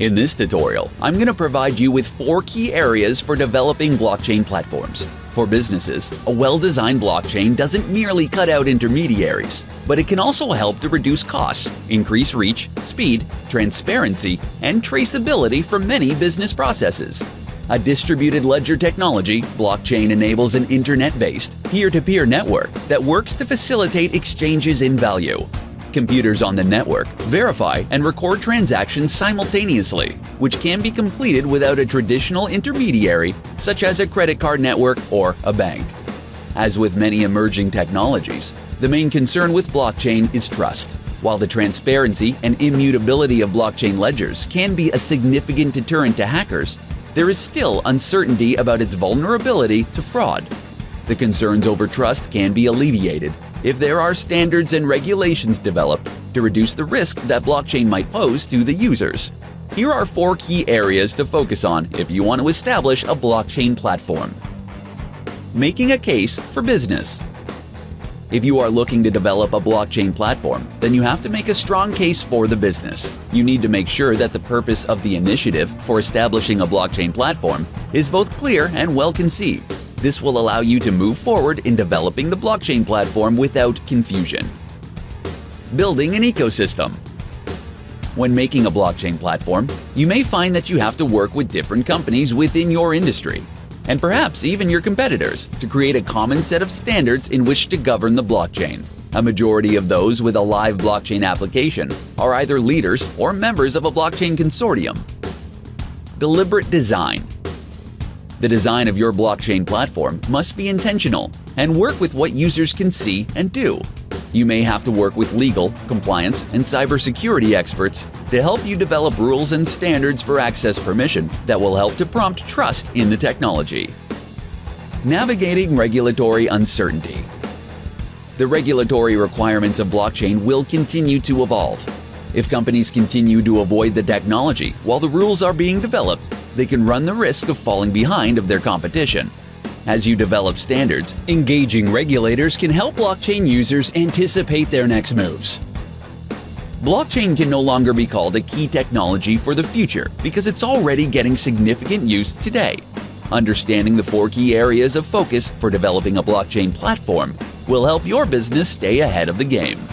In this tutorial, I'm going to provide you with 4 key areas for developing blockchain platforms. For businesses, a well-designed blockchain doesn't merely cut out intermediaries, but it can also help to reduce costs, increase reach, speed, transparency, and traceability for many business processes. A distributed ledger technology, blockchain enables an internet-based, peer-to-peer network that works to facilitate exchanges in value. Computers on the network verify and record transactions simultaneously, which can be completed without a traditional intermediary such as a credit card network or a bank. As with many emerging technologies, the main concern with blockchain is trust. While the transparency and immutability of blockchain ledgers can be a significant deterrent to hackers, there is still uncertainty about its vulnerability to fraud. The concerns over trust can be alleviated if there are standards and regulations developed to reduce the risk that blockchain might pose to the users. Here are 4 key areas to focus on if you want to establish a blockchain platform. Making a case for business. If you are looking to develop a blockchain platform, then you have to make a strong case for the business. You need to make sure that the purpose of the initiative for establishing a blockchain platform is both clear and well conceived. This will allow you to move forward in developing the blockchain platform without confusion. Building an ecosystem. When making a blockchain platform, you may find that you have to work with different companies within your industry, and perhaps even your competitors, to create a common set of standards in which to govern the blockchain. A majority of those with a live blockchain application are either leaders or members of a blockchain consortium. Deliberate design. The design of your blockchain platform must be intentional and work with what users can see and do. You may have to work with legal, compliance, and cybersecurity experts to help you develop rules and standards for access permission that will help to prompt trust in the technology. Navigating regulatory uncertainty. The regulatory requirements of blockchain will continue to evolve. If companies continue to avoid the technology while the rules are being developed, they can run the risk of falling behind of their competition. As you develop standards, engaging regulators can help blockchain users anticipate their next moves. Blockchain can no longer be called a key technology for the future because it's already getting significant use today. Understanding the 4 key areas of focus for developing a blockchain platform will help your business stay ahead of the game.